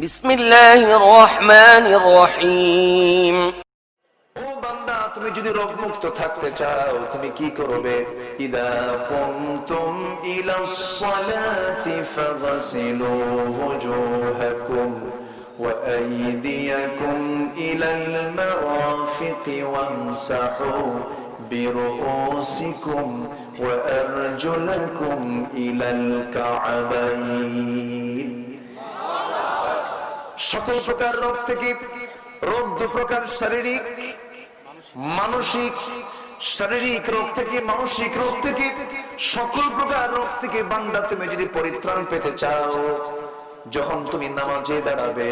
বিসমিল্লাহির রহমানির রহিম। ও বান্দা, তুমি যদি রোগমুক্ত থাকতে চাও তুমি কি করবে? ইদা কুমতুম ইলাস সালাতি ফাগসিলু ওয়াজুহাকুম ওয়া আইদিয়াকুম ইলাল মারাফিকি ওয়ামসাহু বিরুউসিকুম ওয়া আরজুলাকুম ইলাল কা'বাইন। সকল প্রকার রোগ থেকে, রোগ দু প্রকার, শারীরিক মানসিক। শারীরিক রোগ থেকে, মানসিক রোগ থেকে, সকল প্রকার রোগ থেকে বান্দা তুমি যদি পরিত্রাণ পেতে চাও, যখন তুমি নামাজে দাঁড়াবে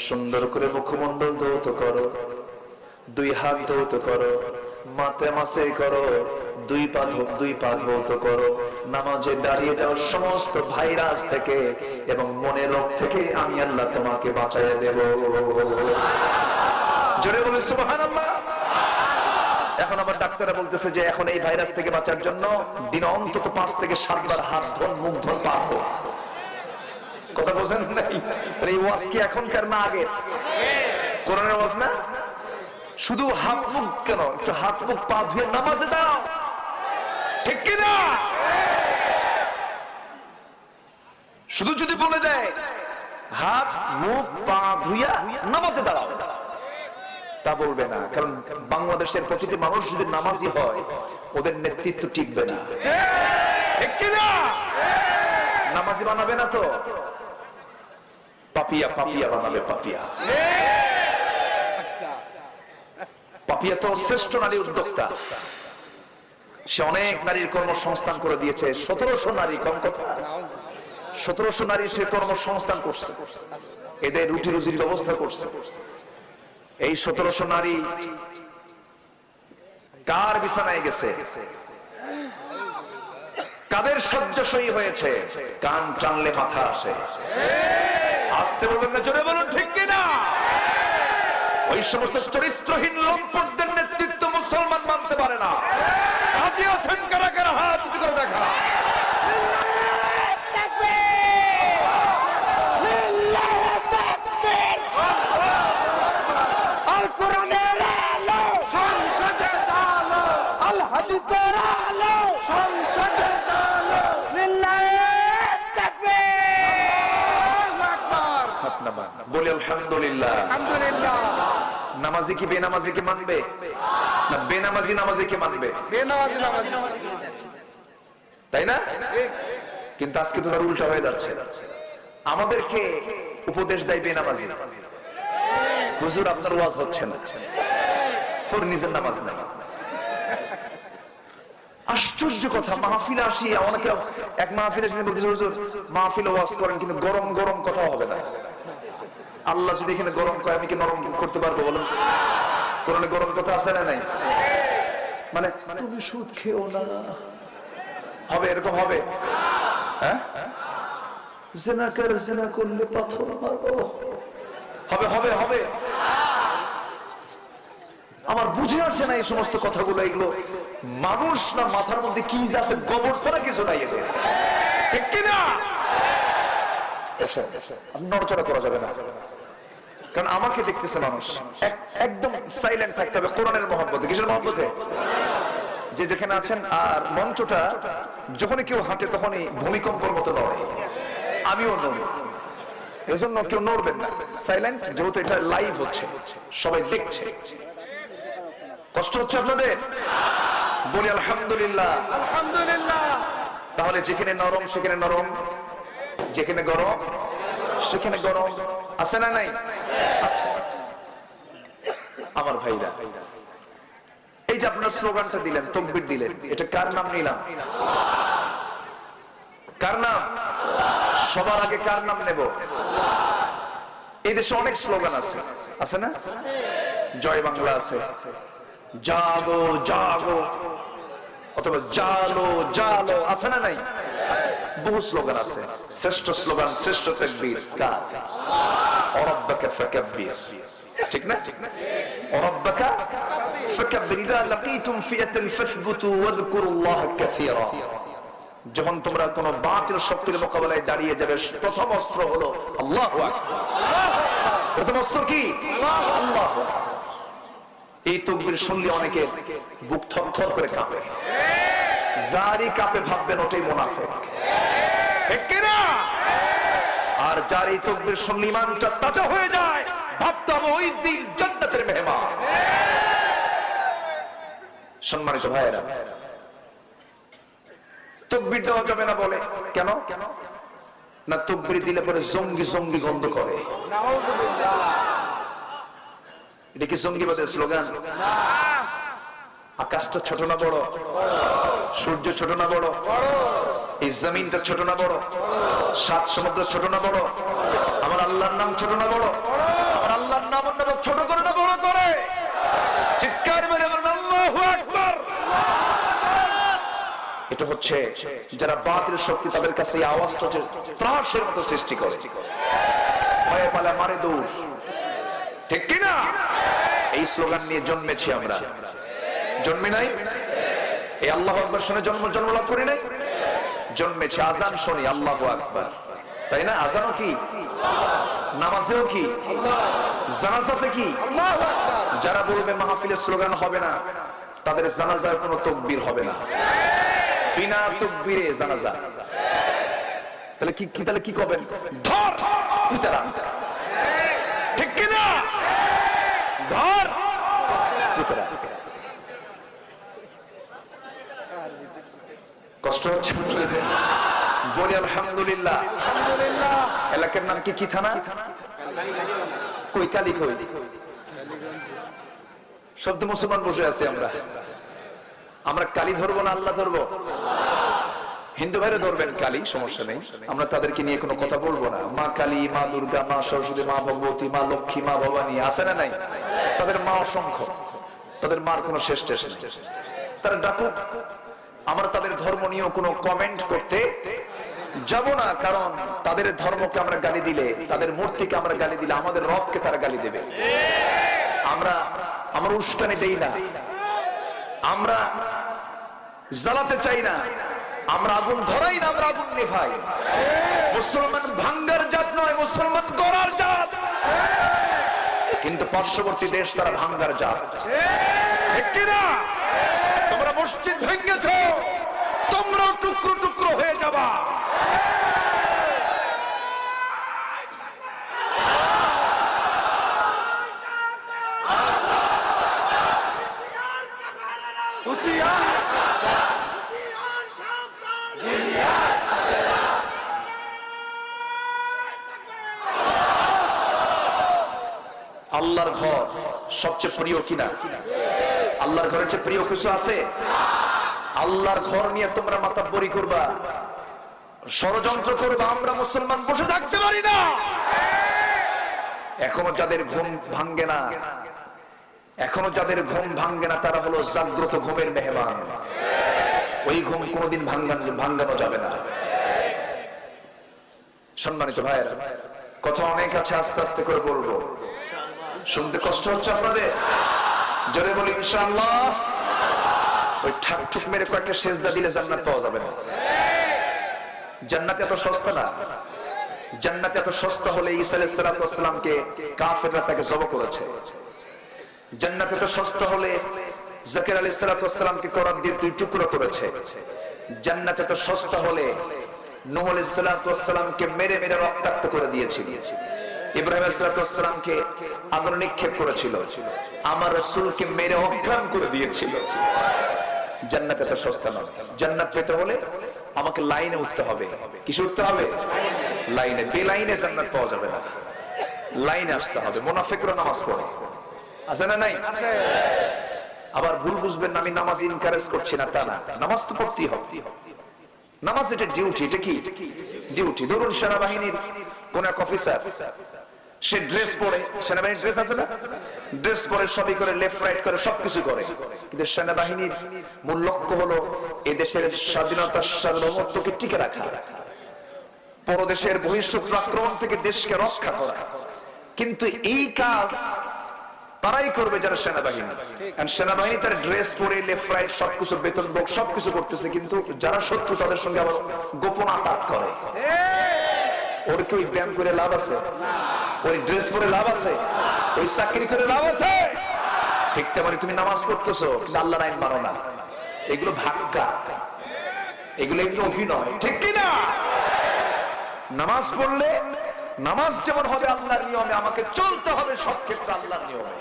সুন্দর করে মুখমণ্ডল ধৌত করো, দুই হাত ধৌত করো, মাথা মাসে করো, দুই পা ধৌত করো। নামাজে দাঁড়িয়ে যাওয়ার সমস্ত ভাইরাস থেকে এবং মনের রোগ থেকে আমি আল্লাহ তোমাকে বাঁচাইয়া দেব। জোরে বলে সুবহানাল্লাহ। এখন আবার ডাক্তাররা বলতেছে যে এখন এই ভাইরাস থেকে বাঁচার জন্য দিনে অন্তত 5 থেকে 7 বার হাত ধোন, মুখ ধোন, পা ধোন। কথা বোঝেন নাই? এই ওয়াজ কি এখনকার না আগে? কোরআনের ওয়াজ না? শুধু হাত মুখ কেন, একটু হাত মুখ পা ধুয়ে নামাজে দাঁড়াও, ঠিক কিনা? শুধু যদি বলে দেয় হাত মুখ পা ধুইয়া নামাজে দাঁড়াও, তা বলবে না। কারণ বাংলাদেশের প্রতিটি মানুষ যদি নামাজি হয় ওদের নেতৃত্ব টিকবে না, ঠিক কিনা? নামাজি বানাবে না তো পাপিয়া, পাপিয়া বানাবে পাপিয়া। পাপিয়া তো শ্রেষ্ঠ নারী উদ্যোক্তা, সে অনেক নারীর কর্মসংস্থান করে দিয়েছে। 1700 নারী, কম কথা, 1700 নারী সে কর্মসংস্থান করছে, এদের রুটি রুজির ব্যবস্থা করছে। এই 1700 নারী কার বিছানায় গেছে, কাদের শয্যাশয়ী হয়েছে? কান টানলে মাথা আসে। আসতে বলবেন না, জোরে বলুন, ঠিক কিনা? ওই সমস্ত চরিত্রহীন লম্পটদের নেতৃত্ব মুসলমান মানতে পারে না। রাজি আছেন কারা কারা? হাত উঁচু করে দেখা। আল কোরআনের আলো সংসদে আলো, আল হাদিসের আলো সংসদে আলো। লিল্লাহি তাকবীর, আল্লাহু আকবার। হাত নামান, বলি আলহামদুলিল্লাহ। আলহামদুলিল্লাহ। নামাজি কি বেনামাজিকে মানবে না বেনামাজি নামাজিকে মানবে? বেনামাজি নামাজি, তাই না? কিন্তু আজকে তো উল্টা হয়ে যাচ্ছে। আমাদেরকে উপদেশ দেয় বেনামাজি, হুজুর আপনার ওয়াজ হচ্ছে না, নিজের নামাজ নাই। আশ্চর্য কথা, মাহফিলে আসি, অনেকে এক মাহফিলে এসে বলতেছে হুজুর মাহফিলে ওয়াজ করেন কিন্তু গরম গরম কথা হবে না। আল্লাহ যদি এখানে গরম করে আমি কি নরম করতে পারবো বলুন? কোরআনে গরম কথা আছে না নাই? মানে তুমি সুদ খেও না হবে, এরকম হবে? হ্যাঁ, জিনা করলে পাথর মারবো হবে, হবে, হবে। আমার বুঝে আসে না এই সমস্ত কথাগুলো। এগুলো মানুষ না মাথার মধ্যে কি আছে, গোবর ছাড়া কিছু নাই এদের, ঠিক কিনা? নড়চড়া করা যাবে না, কারণ আমাকে দেখতেছে মানুষ। একদম সাইলেন্ট থাকতে হবে কোরআনের মহব্বতে। কিসের মহব্বতে? যে যেখানে আছেন। আর মঞ্চটা যখনই কেউ হাঁটে তখনই ভূমিকম্পের মতো নড়ে, আমিও নড়ি, এজন্য কেউ নড়বেন না, সাইলেন্ট। যেহেতু এটা লাইভ হচ্ছে, সবাই দেখছে। কষ্ট হচ্ছে আপনাদের? বলি আলহামদুলিল্লাহ, আলহামদুলিল্লাহ। তাহলে যেখানে নরম সেখানে নরম, যেখানে গরম সেখানে গরম, আছে না নাই? আচ্ছা, আমার ভাইরা, এই যে আপনার স্লোগানটা দিলেন, তাকবীর দিলেন, এটা কার নাম নিলাম? কার নাম? সবার আগে কার নাম নেব? এই দেশে অনেক স্লোগান আছে, আছে না? জয় বাংলা আছে, জাগো জাগো, অথবা জালো জালো, আছে না নাই? বহু স্লোগান আছে। শ্রেষ্ঠ স্লোগান, শ্রেষ্ঠ তাকবীর কার? ওয়ারাব্বাকা ফাকাব্বির, ঠিক না? ওয়ারাব্বাকা ফাকাব্বির, ইযা লাকীতুম ফিয়াতান ফাসবুতু ওয়াযকুরুল্লাহ কাসীরা। যখন তোমরা কোন বাতিল শক্তির মোকাবেলায় দাঁড়িয়ে যাবে, প্রথম অস্ত্র হলো আল্লাহু আকবার। প্রথম অস্ত্র কি? আল্লাহু আকবার। এই তাকবীর শুনলে অনেকে বুক থরথর করে কাঁপে, যারই কাঁপে ভাববেন ওটাই মুনাফিক, ঠিক কি না? আর যার এই তাকবীর শুনলে ঈমানটা তাজা হয়ে যায়, ভাবতে হবে ওই দিন জান্নাতের মেহমান। সম্মানিত ভাইয়েরা, তাকবীর দেওয়া যাবে না বলে কেন? না তাকবীর দিলে পরে জঙ্গি জঙ্গি গন্ধ করে। এটা কি জঙ্গিবাদের স্লোগান? আকাশটা ছোট না বড়? সূর্য ছোট না বড়? এই জমিনটা ছোট না বড়? সাত সমুদ্র ছোট না বড়? আমার আল্লাহর নাম ছোট না বড়? আমার আল্লাহর নাম ছোট করে না বড় করে? চিৎকার মেরে বলেন আল্লাহু আকবার। এটা হচ্ছে যারা বাতিল শক্তি, তাদের কাছে এই আওয়াজটা ত্রাসের মতো সৃষ্টি করে, ভয়ে পালা মারে দৌড়, ঠিক কি না? এই স্লোগান নিয়ে জন্মেছি আমরা, জন্মে নাই? এই আল্লাহু আকবার শুনে জন্ম লাভ করি নাই? জন্মেছি, আজান শুনি আল্লাহু আকবার, তাই না? আজানও কি? নামাজেও কি? জানাজাতে কি? যারা বলবে মাহফিলের স্লোগান হবে না, তাদের জানাজায় কোনো তাকবীর হবে না, বিনা তাকবীরে জানাজা। তাহলে কি করবেন? ধর পিতারা, ঠিক কি না? ধর পিতারা। কষ্ট হচ্ছে বলি আলহামদুলিল্লাহ। এলাকার নাম কি? কি থানা? কই কালী? কই শব্দ মুসলমান বসে আছে আমরা কালী ধরবো না আল্লাহ ধরবো? হিন্দু ভাইরা ধরবেন কালী, সমস্যা নেই, আমরা তাদেরকে নিয়ে কোনো কথা বলবো না। মা কালী, মা দুর্গা, মা সরস্বতী, মা ভগবতী, মা লক্ষ্মী, মা ভবানী আছে না নাই? তাদের মা অসংখ্য, তাদের মার কোনো শেষ টেষ নেই। তারা ডাকুক, আমরা তাদের ধর্ম নিয়েও কোনো কমেন্ট করতে যাব না, কারণ তাদের ধর্মকে আমরা গালি দিলে, তাদের মূর্তিকে আমরা গালি দিলে, আমাদের রবকে তারা গালি দেবে। আমরা উস্কানি দেই না, আমরা জ্বালাতে চাই না, আমরা আগুন ধরাই না, আমরা আগুন নেভাই। মুসলমান ভাঙ্গার জাত নয়, মুসলমান গড়ার জাত। কিন্তু পার্শ্ববর্তী দেশ তারা ভাঙ্গার জাত, ঠিক কি না? তোমরা মসজিদ ভেঙেছ, তোমরা টুকরো টুকরো হয়ে যাবা। আল্লাহর ঘর সবচেয়ে প্রিয় কিনা? আল্লাহর ঘরের চেয়ে প্রিয় কিছু আছে? আল্লাহর ঘর নিয়ে তোমরা মাতাব্বরি করবা, ষড়যন্ত্র করবা, আমরা মুসলমান বসে থাকতে পারি না। এখনো যাদের ঘুম ভাঙ্গে না, তারা হলো জাগ্রত ঘুমের মেহমান। ওই ঘুম কোনোদিন ভাঙ্গানো যাবে না। সম্মানিত ভাইয়েরা, কথা অনেক আছে, আস্তে আস্তে করে বলবো, শুনতে কষ্ট হচ্ছে আপনাদের? জোরে বলি ইনশাআল্লাহ। ওই ঠাকঠুক মেরে কয়েকটা সেজদা দিলে জান্নাত পাওয়া যাবে না। জান্নাত এত সস্তা না। জান্নাত এত সস্তা হলে ঈসা আলাইহিস সালামকে কাফেররা তাকে জবাই করেছে। জান্নাত এত সস্তা হলে জাকির আলাইহিস সালামকে করাত দিয়ে দুই টুকরো করেছে। জান্নাত এত সস্তা হলে নূহ আলাইহিস সালামকে মেরে মেরে রক্তাক্ত করে দিয়েছিল। ইব্রাহিম আলাইহিস সালামকে আগুনে নিক্ষেপ করেছিল। আমার রাসূলকে মেরে অজ্ঞান করে দিয়েছিল। জান্নাত এত সস্তা নয়। জান্নাত পেতে হলে আমাকে লাইনে উঠতে হবে। কিসে উঠতে হবে? লাইনে। বেলাইনে জান্নাত পাওয়া যাবে না, লাইনে আসতে হবে। মুনাফিকরা নামাজ পড়ে, আছে না নাই? আবার ভুল বুঝবেন না, আমি নামাজ ইনকারেজ করছি না, তা না। নামাজ তো পড়তেই হবে। নামাজ এটা ডিউটি। এটা কি ডিউটি? ধরুন সেনাবাহিনীর কোন এক অফিসার, সে ড্রেস পরে, সেনাবাহিনীর ড্রেস আছে না, ড্রেস পরে সবই করে, লেফট রাইট করে, সবকিছু করে, কিন্তু সেনাবাহিনীর মূল লক্ষ্য হলো এই দেশের স্বাধীনতা সার্বভৌমত্বকে টিকে রাখা, পরদেশের বহিঃশত্রু আক্রমণ থেকে দেশকে রক্ষা করা। কিন্তু এই কাজ তারাই করবে যারা সেনাবাহিনী। কারণ সেনাবাহিনী তার ড্রেস পরে লেফট রাইট সবকিছু বেতন ভোগ সবকিছু করতেছে, কিন্তু যারা শত্রু তাদের সঙ্গে আবার গোপন আঘাত করে। ওর কি ওই ব্যায়াম করে লাভ আছে? ওই ড্রেস পরে লাভ আছে? ওই চাকরি করে লাভ আছে? ঠিক তেমনি তুমি নামাজ পড়তেছো, আল্লাহর আইন মানো না, এগুলো ভাগ্যা, এগুলো একটু অভিনয়, ঠিক কিনা? নামাজ পড়লে নামাজ যেমন হবে আল্লাহর নিয়মে, আমাকে চলতে হবে সব ক্ষেত্রে আল্লাহর নিয়মে।